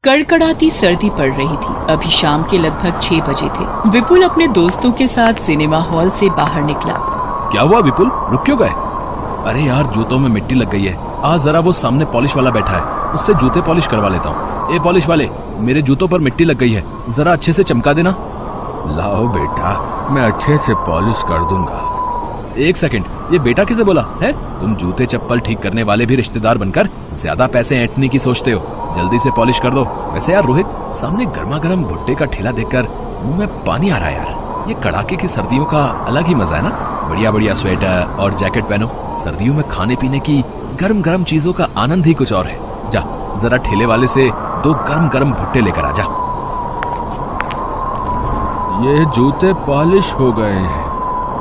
कड़कड़ाती सर्दी पड़ रही थी। अभी शाम के लगभग 6 बजे थे। विपुल अपने दोस्तों के साथ सिनेमा हॉल से बाहर निकला। क्या हुआ विपुल, रुक क्यों गए? अरे यार, जूतों में मिट्टी लग गई है। आज जरा वो सामने पॉलिश वाला बैठा है, उससे जूते पॉलिश करवा लेता हूँ। ए पॉलिश वाले, मेरे जूतों पर मिट्टी लग गई है, जरा अच्छे से चमका देना। लाओ बेटा, मैं अच्छे से पॉलिश कर दूंगा। एक सेकंड, ये बेटा किसे बोला है? तुम जूते चप्पल ठीक करने वाले भी रिश्तेदार बनकर ज्यादा पैसे ऐंठने की सोचते हो। जल्दी से पॉलिश कर दो। वैसे यार रोहित, सामने गर्मा गर्म भुट्टे का ठेला देखकर मुंह में पानी आ रहा है यार। ये कड़ाके की सर्दियों का अलग ही मजा है ना। बढ़िया बढ़िया स्वेटर और जैकेट पहनो। सर्दियों में खाने पीने की गर्म गर्म चीजों का आनंद ही कुछ और है। जा जरा ठेले वाले से 2 गर्म गर्म भुट्टे लेकर आ जा। ये जूते पॉलिश हो गए हैं।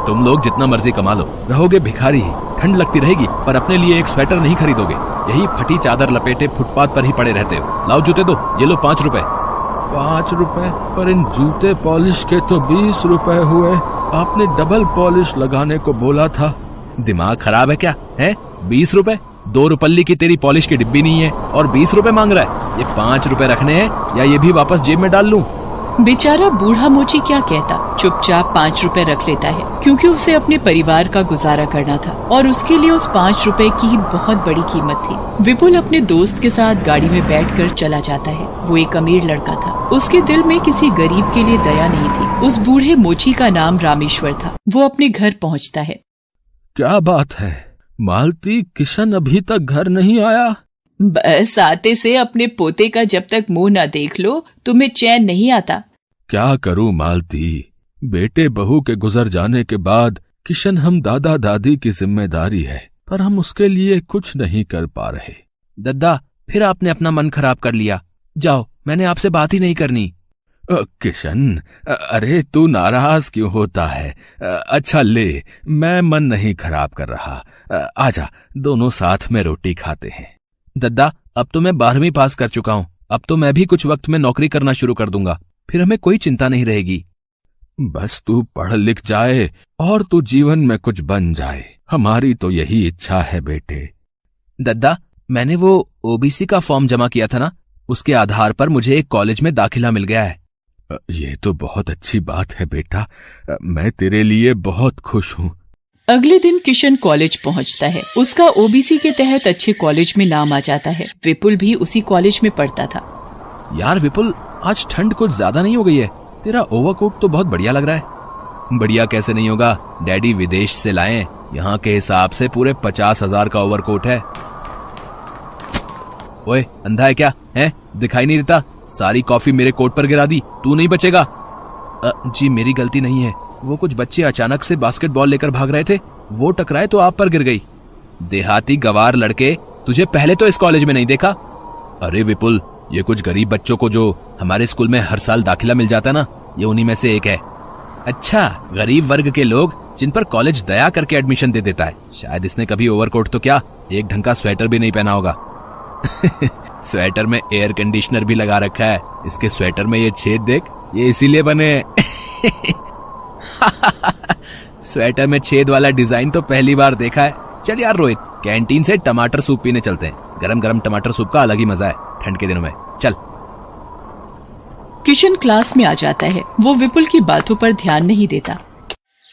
तुम लोग जितना मर्जी कमा लो, रहोगे भिखारी ही। ठंड लगती रहेगी पर अपने लिए एक स्वेटर नहीं खरीदोगे। यही फटी चादर लपेटे फुटपाथ पर ही पड़े रहते हो। लाओ जूते दो, ये लो 5 रुपए। 5 रुपए? पर इन जूते पॉलिश के तो 20 रुपए हुए। आपने डबल पॉलिश लगाने को बोला था। दिमाग खराब है क्या है? 20 रुपए? 2 रुपल्ली की तेरी पॉलिश की डिब्बी नहीं है और 20 रुपए मांग रहा है। ये 5 रुपए रखने हैं या ये भी वापस जेब में डाल लूं? बेचारा बूढ़ा मोची क्या कहता, चुपचाप 5 रुपए रख लेता है, क्योंकि उसे अपने परिवार का गुजारा करना था और उसके लिए उस 5 रुपए की बहुत बड़ी कीमत थी। विपुल अपने दोस्त के साथ गाड़ी में बैठकर चला जाता है। वो एक अमीर लड़का था। उसके दिल में किसी गरीब के लिए दया नहीं थी। उस बूढ़े मोची का नाम रामेश्वर था। वो अपने घर पहुँचता है। क्या बात है मालती, किशन अभी तक घर नहीं आया? बस आते से अपने पोते का जब तक मुंह न देख लो तुम्हें चैन नहीं आता। क्या करूं मालती, बेटे बहू के गुजर जाने के बाद किशन हम दादा दादी की जिम्मेदारी है, पर हम उसके लिए कुछ नहीं कर पा रहे। दद्दा, फिर आपने अपना मन खराब कर लिया। जाओ, मैंने आपसे बात ही नहीं करनी। किशन, अरे तू नाराज क्यों होता है? अच्छा ले, मैं मन नहीं खराब कर रहा। आजा, दोनों साथ में रोटी खाते हैं। दद्दा, अब तो मैं 12वीं पास कर चुका हूँ। अब तो मैं भी कुछ वक्त में नौकरी करना शुरू कर दूंगा, फिर हमें कोई चिंता नहीं रहेगी। बस तू पढ़ लिख जाए और तू जीवन में कुछ बन जाए, हमारी तो यही इच्छा है बेटे। दद्दा, मैंने वो ओबीसी का फॉर्म जमा किया था ना, उसके आधार पर मुझे एक कॉलेज में दाखिला मिल गया है। ये तो बहुत अच्छी बात है बेटा, मैं तेरे लिए बहुत खुश हूँ। अगले दिन किशन कॉलेज पहुंचता है। उसका ओबीसी के तहत अच्छे कॉलेज में नाम आ जाता है। विपुल भी उसी कॉलेज में पढ़ता था। यार विपुल, आज ठंड कुछ ज्यादा नहीं हो गई है? तेरा ओवरकोट तो बहुत बढ़िया लग रहा है। बढ़िया कैसे नहीं होगा, डैडी विदेश से लाए। यहाँ के हिसाब से पूरे 50,000 का ओवरकोट है। ओए, अंधा है क्या? है दिखाई नहीं देता? सारी कॉफी मेरे कोट पर गिरा दी, तू नहीं बचेगा। जी मेरी गलती नहीं है, वो कुछ बच्चे अचानक से बास्केटबॉल लेकर भाग रहे थे, वो टकराए तो आप पर गिर गई। देहाती गवार लड़के, तुझे पहले तो इस कॉलेज में नहीं देखा? अरे विपुल, ये कुछ गरीब बच्चों को जो हमारे स्कूल में हर साल दाखिला मिल जाता ना, ये उन्हीं में से एक है। अच्छा, गरीब वर्ग के लोग जिन पर कॉलेज दया करके एडमिशन दे देता है। शायद इसने कभी ओवरकोट तो क्या, एक ढंग का स्वेटर भी नहीं पहना होगा। स्वेटर में एयर कंडीशनर भी लगा रखा है। इसके स्वेटर में ये छेद देख, ये इसीलिए बने। स्वेटर में छेद वाला डिजाइन तो पहली बार देखा है। चल यार रोहित, कैंटीन से टमाटर सूप पीने चलते हैं। गरम गरम टमाटर सूप का अलग ही मजा है ठंड के दिनों में। चल। किशन क्लास में आ जाता है। वो विपुल की बातों पर ध्यान नहीं देता।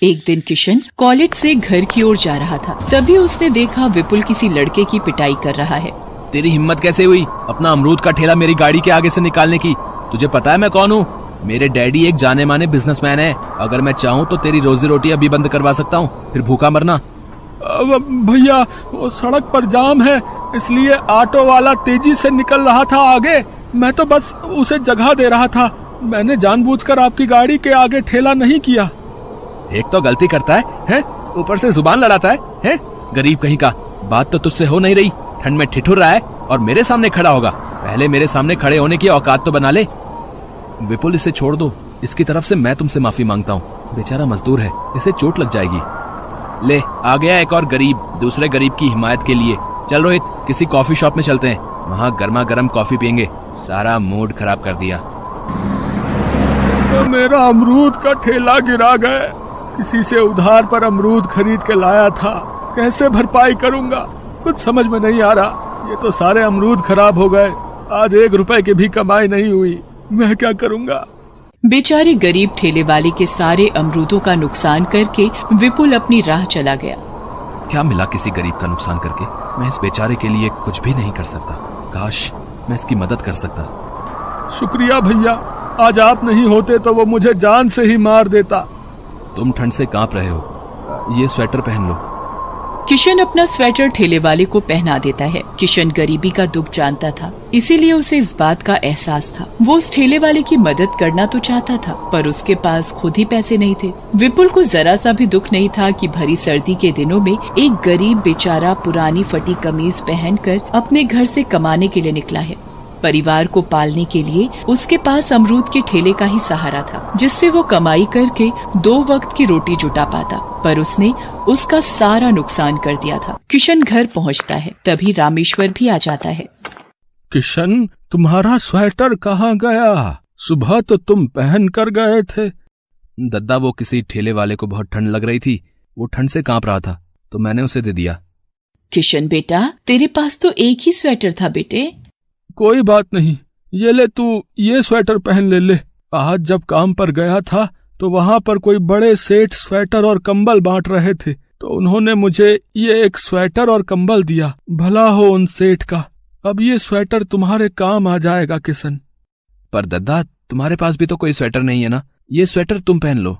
एक दिन किशन कॉलेज से घर की ओर जा रहा था, तभी उसने देखा विपुल किसी लड़के की पिटाई कर रहा है। तेरी हिम्मत कैसे हुई अपना अमरूद का ठेला मेरी गाड़ी के आगे से निकालने की? तुझे पता है मैं कौन हूँ? मेरे डैडी एक जाने माने बिजनेसमैन है। अगर मैं चाहूँ तो तेरी रोजी रोटी अभी बंद करवा सकता हूँ, फिर भूखा मरना। भैया, वो सड़क पर जाम है, इसलिए ऑटो वाला तेजी से निकल रहा था आगे। मैं तो बस उसे जगह दे रहा था। मैंने जानबूझकर आपकी गाड़ी के आगे ठेला नहीं किया। एक तो गलती करता है, ऊपर से जुबान लड़ाता है? गरीब कहीं का। बात तो तुझसे हो नहीं रही, ठंड में ठिठुर रहा है और मेरे सामने खड़ा होगा। पहले मेरे सामने खड़े होने की औकात तो बना ले। विपुल, इसे छोड़ दो, इसकी तरफ से मैं तुमसे माफी मांगता हूँ। बेचारा मजदूर है, इसे चोट लग जाएगी। ले, आ गया एक और गरीब, दूसरे गरीब की हिमायत के लिए। चल रोहित, किसी कॉफी शॉप में चलते हैं, वहाँ गर्मा गर्म कॉफी पियेंगे। सारा मूड खराब कर दिया। तो मेरा अमरूद का ठेला गिरा गया। किसी से उधार पर अमरूद खरीद के लाया था, कैसे भरपाई करूंगा कुछ समझ में नहीं आ रहा। ये तो सारे अमरूद खराब हो गए। आज 1 रुपए की भी कमाई नहीं हुई। मैं क्या करूँगा? बेचारे गरीब ठेले वाले के सारे अमरूदों का नुकसान करके विपुल अपनी राह चला गया। क्या मिला किसी गरीब का नुकसान करके? मैं इस बेचारे के लिए कुछ भी नहीं कर सकता। काश मैं इसकी मदद कर सकता। शुक्रिया भैया, आज आप नहीं होते तो वो मुझे जान से ही मार देता। तुम ठंड से कांप रहे हो, ये स्वेटर पहन लो। किशन अपना स्वेटर ठेले वाले को पहना देता है। किशन गरीबी का दुख जानता था, इसीलिए उसे इस बात का एहसास था। वो उस ठेले वाले की मदद करना तो चाहता था, पर उसके पास खुद ही पैसे नहीं थे। विपुल को जरा सा भी दुख नहीं था कि भरी सर्दी के दिनों में एक गरीब बेचारा पुरानी फटी कमीज पहनकर अपने घर से कमाने के लिए निकला है। परिवार को पालने के लिए उसके पास अमरूद के ठेले का ही सहारा था, जिससे वो कमाई करके 2 वक्त की रोटी जुटा पाता। पर उसने उसका सारा नुकसान कर दिया था। किशन घर पहुंचता है, तभी रामेश्वर भी आ जाता है। किशन, तुम्हारा स्वेटर कहाँ गया? सुबह तो तुम पहन कर गए थे। दद्दा, वो किसी ठेले वाले को बहुत ठंड लग रही थी, वो ठंड से कांप रहा था तो मैंने उसे दे दिया। किशन बेटा, तेरे पास तो एक ही स्वेटर था बेटे। कोई बात नहीं, ये ले, तू ये स्वेटर पहन ले। आज जब काम पर गया था तो वहाँ पर कोई बड़े सेठ स्वेटर और कंबल बांट रहे थे, तो उन्होंने मुझे ये एक स्वेटर और कंबल दिया। भला हो उन सेठ का। अब ये स्वेटर तुम्हारे काम आ जाएगा किशन। पर दद्दा, तुम्हारे पास भी तो कोई स्वेटर नहीं है ना, ये स्वेटर तुम पहन लो।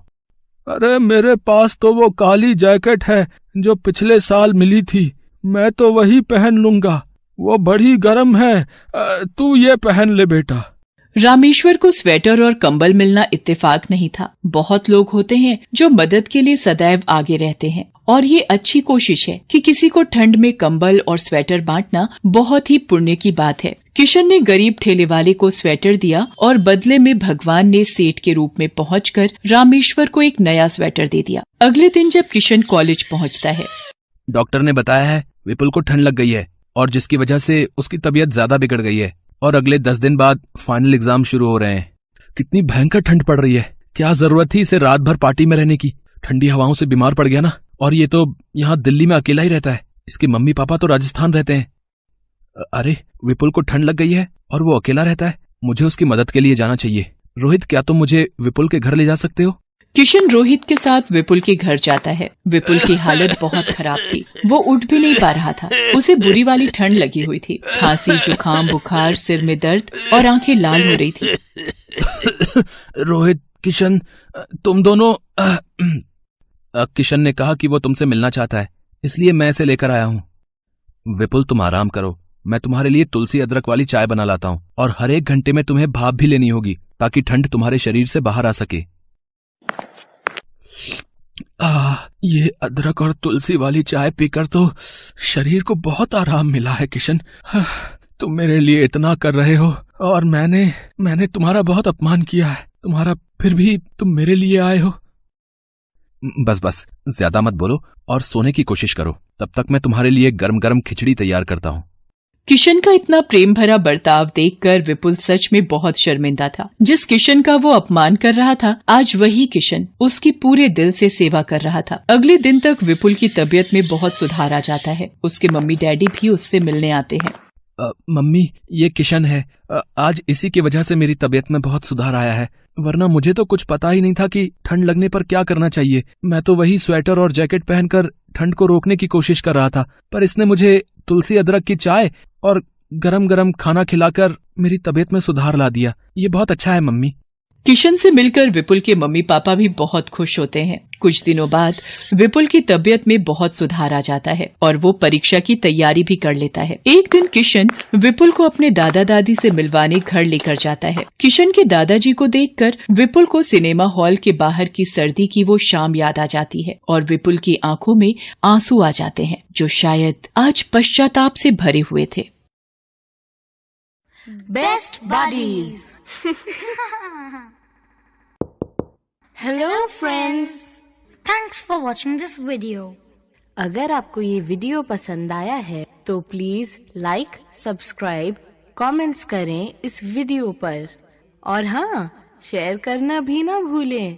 अरे मेरे पास तो वो काली जैकेट है जो पिछले साल मिली थी, मैं तो वही पहन लूंगा। वो बड़ी गर्म है, तू ये पहन ले बेटा। रामेश्वर को स्वेटर और कंबल मिलना इत्तेफाक नहीं था। बहुत लोग होते हैं जो मदद के लिए सदैव आगे रहते हैं, और ये अच्छी कोशिश है कि किसी को ठंड में कंबल और स्वेटर बांटना बहुत ही पुण्य की बात है। किशन ने गरीब ठेले वाले को स्वेटर दिया और बदले में भगवान ने सेठ के रूप में पहुंचकर रामेश्वर को एक नया स्वेटर दे दिया। अगले दिन जब किशन कॉलेज पहुंचता है, डॉक्टर ने बताया है विपुल को ठंड लग गई है और जिसकी वजह से उसकी तबीयत ज्यादा बिगड़ गई है और अगले 10 दिन बाद फाइनल एग्जाम शुरू हो रहे हैं। कितनी भयंकर ठंड पड़ रही है, क्या जरूरत थी इसे रात भर पार्टी में रहने की। ठंडी हवाओं से बीमार पड़ गया ना, और ये तो यहाँ दिल्ली में अकेला ही रहता है, इसके मम्मी पापा तो राजस्थान रहते हैं। अरे विपुल को ठंड लग गई है और वो अकेला रहता है, मुझे उसकी मदद के लिए जाना चाहिए। रोहित, क्या तुम मुझे विपुल के घर ले जा सकते हो? किशन रोहित के साथ विपुल के घर जाता है। विपुल की हालत बहुत खराब थी, वो उठ भी नहीं पा रहा था। उसे बुरी वाली ठंड लगी हुई थी, खांसी, जुकाम, बुखार, सिर में दर्द और आंखें लाल हो रही थी। रोहित, किशन, तुम दोनों किशन ने कहा कि वो तुमसे मिलना चाहता है, इसलिए मैं इसे लेकर आया हूँ। विपुल, तुम आराम करो, मैं तुम्हारे लिए तुलसी अदरक वाली चाय बना लाता हूँ, और हर 1 घंटे में तुम्हें भाप भी लेनी होगी ताकि ठंड तुम्हारे शरीर से बाहर आ सके। ये अदरक और तुलसी वाली चाय पीकर तो शरीर को बहुत आराम मिला है किशन। तुम मेरे लिए इतना कर रहे हो और मैंने तुम्हारा बहुत अपमान किया है तुम्हारा, फिर भी तुम मेरे लिए आए हो। बस ज्यादा मत बोलो और सोने की कोशिश करो, तब तक मैं तुम्हारे लिए गरम गरम खिचड़ी तैयार करता हूँ। किशन का इतना प्रेम भरा बर्ताव देखकर विपुल सच में बहुत शर्मिंदा था। जिस किशन का वो अपमान कर रहा था, आज वही किशन उसकी पूरे दिल से सेवा कर रहा था। अगले दिन तक विपुल की तबीयत में बहुत सुधार आ जाता है। उसके मम्मी डैडी भी उससे मिलने आते हैं। मम्मी, ये किशन है, आज इसी की वजह से मेरी तबीयत में बहुत सुधार आया है, वरना मुझे तो कुछ पता ही नहीं था कि ठंड लगने पर क्या करना चाहिए। मैं तो वही स्वेटर और जैकेट पहनकर ठंड को रोकने की कोशिश कर रहा था, पर इसने मुझे तुलसी अदरक की चाय और गरम गरम खाना खिलाकर मेरी तबीयत में सुधार ला दिया। ये बहुत अच्छा है मम्मी। किशन से मिलकर विपुल के मम्मी पापा भी बहुत खुश होते हैं। कुछ दिनों बाद विपुल की तबीयत में बहुत सुधार आ जाता है और वो परीक्षा की तैयारी भी कर लेता है। एक दिन किशन विपुल को अपने दादा दादी से मिलवाने घर लेकर जाता है। किशन के दादाजी को देखकर विपुल को सिनेमा हॉल के बाहर की सर्दी की वो शाम याद आ जाती है और विपुल की आंखों में आंसू आ जाते हैं, जो शायद आज पश्चाताप से भरे हुए थे। Best buddies. Hello friends, Thanks for watching this video. अगर आपको ये वीडियो पसंद आया है तो प्लीज लाइक, सब्सक्राइब, कमेंट्स करें इस वीडियो पर, और हाँ, शेयर करना भी ना भूलें।